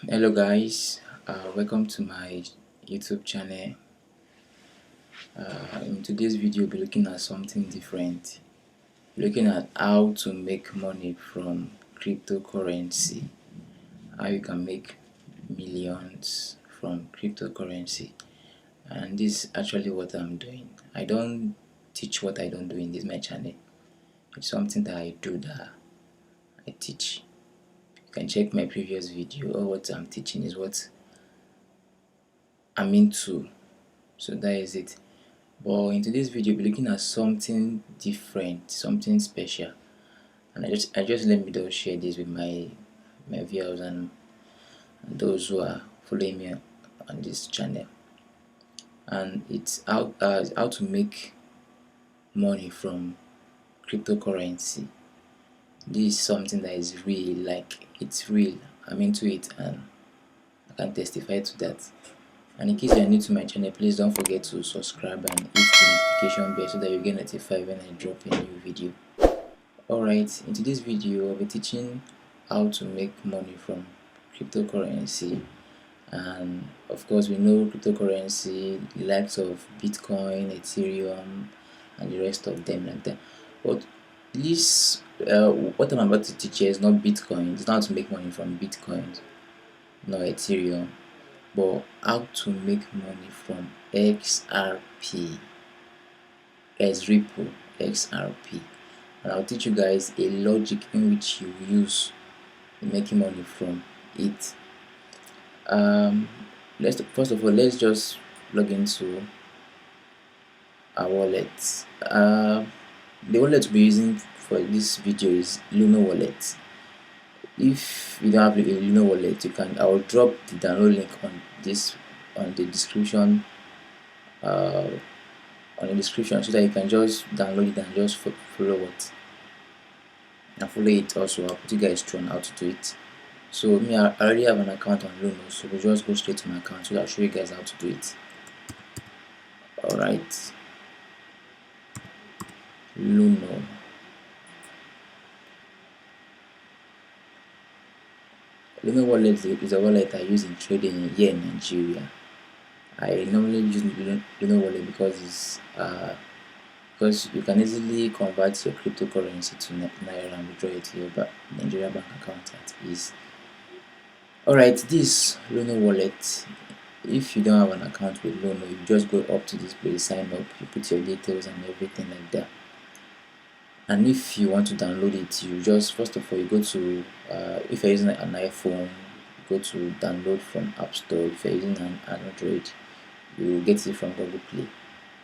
Hello guys, welcome to my YouTube channel. In today's video we'll be looking at something different. Looking at how to make money from cryptocurrency, how you can make millions from cryptocurrency. And this is actually what I'm doing. I don't teach what I don't do in this my channel. It's something that I do, that I teach. You can check my previous video. Or what I'm teaching is what I'm into, so that is it. But in today's video we'll be looking at something different, something special, and I just let me just share this with my viewers and those who are following me on this channel. And it's how to make money from cryptocurrency. This is something that is real, like it's real. I'm into it and I can testify to that. And in case you are new to my channel, please don't forget to subscribe and hit the notification bell so that you get notified when I drop a new video. Alright, in today's video I'll be teaching how to make money from cryptocurrency. And of course we know cryptocurrency, the likes of Bitcoin, Ethereum and the rest of them like that. But this what I'm about to teach here is not Bitcoin. It's not how to make money from Bitcoin, no Ethereum, but how to make money from XRP, as Ripple XRP. And I'll teach you guys a logic in which you use in making money from it. Let's first of all let's just log into our wallet. The wallet we'll be using for this video is Luno wallet. If you don't have a Luno wallet, I will drop the download link on the description so that you can just download it and just follow it. Also I'll put you guys through on how to do it. So me, I already have an account on Luno, so we'll just go straight to my account, so I'll show you guys how to do it. Alright, Luno. Luno wallet is a wallet I use in trading here in Nigeria. I normally use Luno wallet because you can easily convert your cryptocurrency to Naira and withdraw it to your Nigeria bank account at ease. Alright, this Luno wallet, if you don't have an account with Luno, you just go up to this place, sign up, you put your details and everything like that. And if you want to download it, you just first of all you go to if you're using an iPhone, you go to download from App Store. If you're using an Android, you get it from Google Play.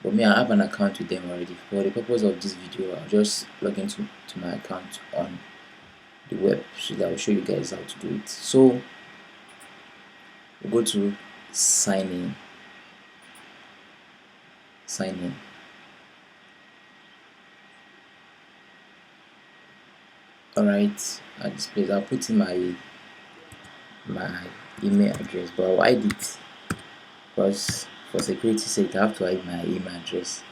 But me, I have an account with them already. For the purpose of this video, I'll just log into my account on the web, so that I will show you guys how to do it. So we'll go to sign in. Alright, at this place I'll put in my email address, but I'll hide it because for security sake I have to hide my email address.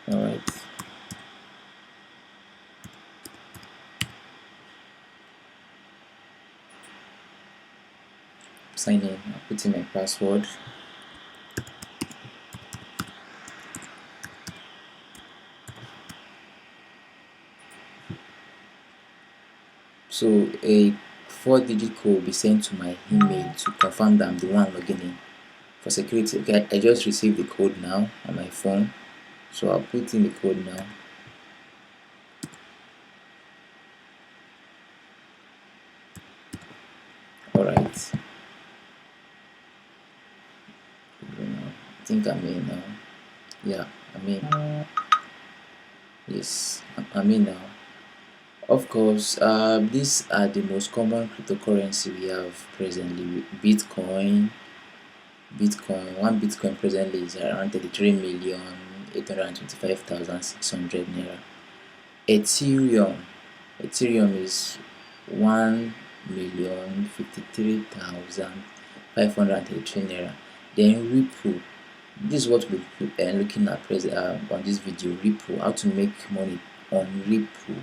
Alright, sign in. I'll put in my password. So a 4-digit code will be sent to my email to confirm that I'm the one logging in. For security, okay, I just received the code now on my phone, so I'll put in the code now. Alright, I think I'm in now. Yeah, I'm in. Yes, I'm in now. Of course, these are the most common cryptocurrency we have presently. Bitcoin. One Bitcoin presently is around 33,825,600 naira. Ethereum is 1,053,533 naira. Then This is what we're looking at on this video: Ripple, how to make money on Ripple.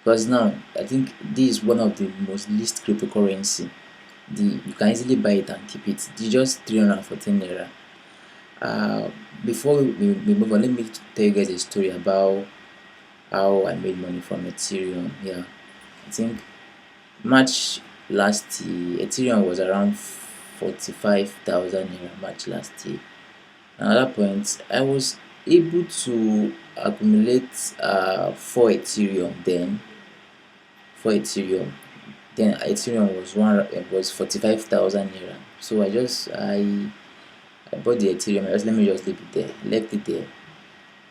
Because now I think this is one of the most least cryptocurrency. You can easily buy it and keep it. It's just 314 naira. Uh, Before we move on, let me tell you guys a story about how I made money from Ethereum. Yeah, I think March last year, Ethereum was around 45,000 naira. March last year. And at that point, I was able to accumulate 4 Ethereum. Then Ethereum was 45,000 naira. So I bought the Ethereum. Let me just leave it there. Left it there.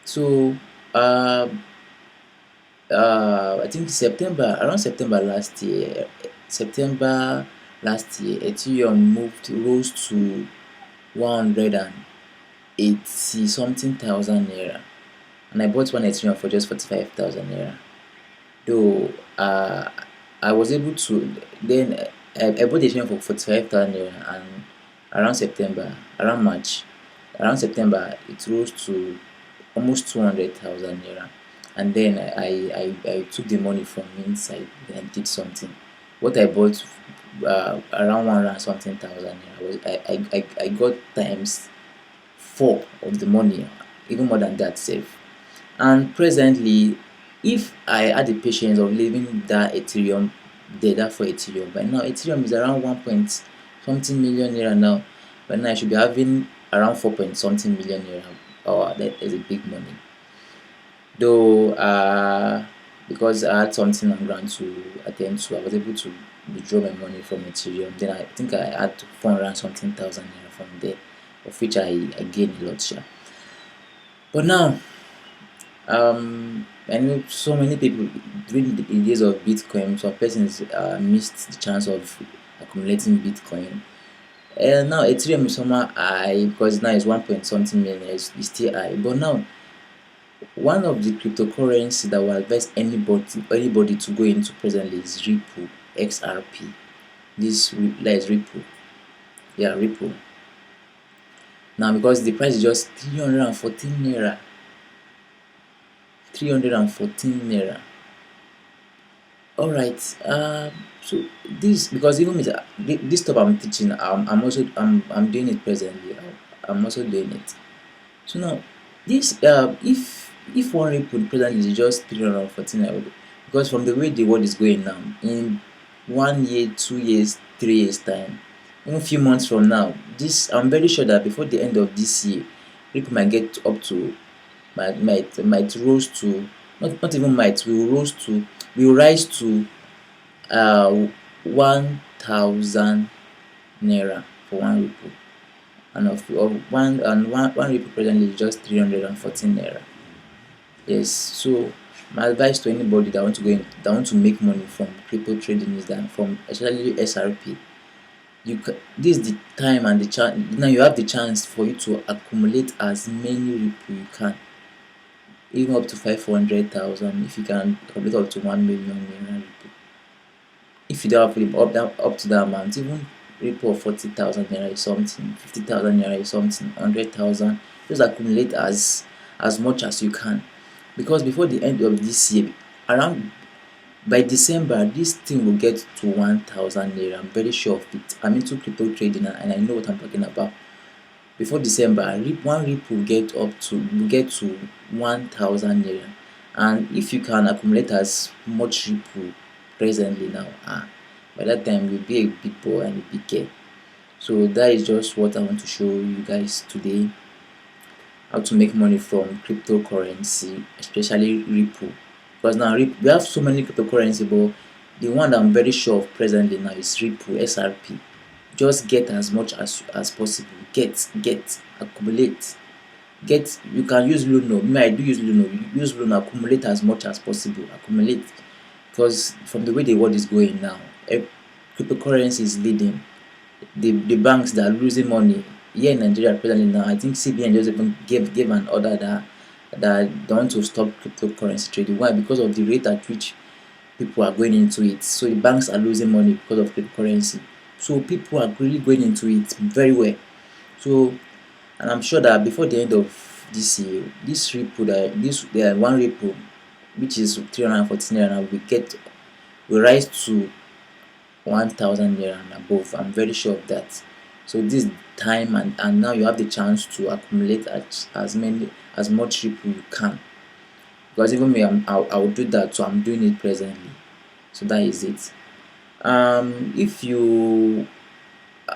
So uh, I think around September last year, Ethereum rose to 180 something thousand naira, and I bought one Ethereum for just 45,000 naira. Though I was able to then I bought the Ethereum for 45,000 naira, and around September it rose to almost 200,000 naira. And then I took the money from inside and did something. What I bought around 100 something thousand naira was I got times 4 of the money, even more than that safe. And presently, if I had the patience of leaving that Ethereum there, that for Ethereum, by now Ethereum is around 1 point something million naira now. By now I should be having around 4 point something million naira. Oh, that is a big money. Though because I had something on ground to attend to, I was able to withdraw my money from Ethereum. Then I think I had 400 something thousand naira from there, of which I gained a lot. Sure. But now, I know so many people during the days of Bitcoin, some persons missed the chance of accumulating Bitcoin. Now Ethereum is somehow high because now it's 1 point something million. It's still high, but now one of the cryptocurrency that will advise anybody to go into presently is Ripple XRP. That is Ripple. Yeah, Ripple. Now because the price is just 314 naira. 314 naira. Alright, so this, because even with this stuff I'm teaching, I'm doing it presently. I'm also doing it. So now this if one Ripple presently is just 314 naira, because from the way the world is going now, in 1 year, 2 years, 3 years time, even a few months from now, this I'm very sure that before the end of this year, Ripple might get up to might rose to, not even might will rise to 1,000 naira for one Ripple, and one Ripple presently is just 314 naira. Yes, so my advice to anybody that want to make money from crypto trading is that, from especially SRP, this is the time and the chance. Now you have the chance for you to accumulate as many Ripple you can, even up to 500,000. If you can complete up to 1 million naira Ripple, if you don't have up to that amount, even Ripple of 40,000 naira is something, 50,000 naira is something, 100,000. Just accumulate as much as you can, because before the end of this year, around by December, this thing will get to 1,000 naira. I'm very sure of it. I'm into crypto trading and I know what I'm talking about. Before December, one Ripple will get to 1,000 naira. And if you can accumulate as much Ripple presently now, by that time you'll be a big boy and a big girl. So that is just what I want to show you guys today: how to make money from cryptocurrency, especially Ripple. Because now we have so many cryptocurrency, but the one that I'm very sure of presently now is Ripple SRP. Just get as much as possible. Get accumulate. You can use Luno. I do use Luno. You use Luno. Accumulate as much as possible. Accumulate, because from the way the world is going now, cryptocurrency is leading. The banks that are losing money here in Nigeria presently now, I think CBN just even gave an order that they want to stop cryptocurrency trading. Why? Because of the rate at which people are going into it. So the banks are losing money because of cryptocurrency. So people are really going into it very well. So And I'm sure that before the end of this year, this repo that this one repo, which is 314 naira, will rise to 1000 naira and above. I'm very sure of that. So this time, and now you have the chance to accumulate as much repo you can, because even me, I will do that. So I'm doing it presently. So that is it. If you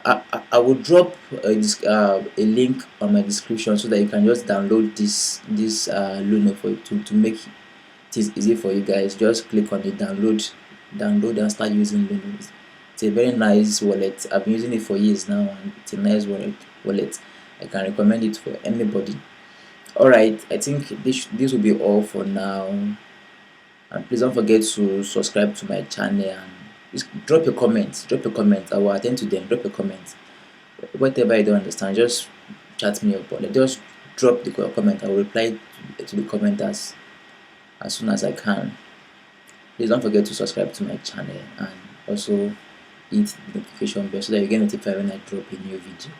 I will drop a link on my description so that you can just download this Luno for to make it is easy for you guys. Just click on the download and start using Luno. It's a very nice wallet. I've been using it for years now, and it's a nice wallet. I can recommend it for anybody. Alright, I think this will be all for now, and please don't forget to subscribe to my channel, and just drop your comments. I will attend to them. Drop your comments. Whatever I don't understand, just chat me up, or just drop the comment. I will reply to the comment as soon as I can. Please don't forget to subscribe to my channel, and also hit the notification bell so that you get notified when I drop a new video.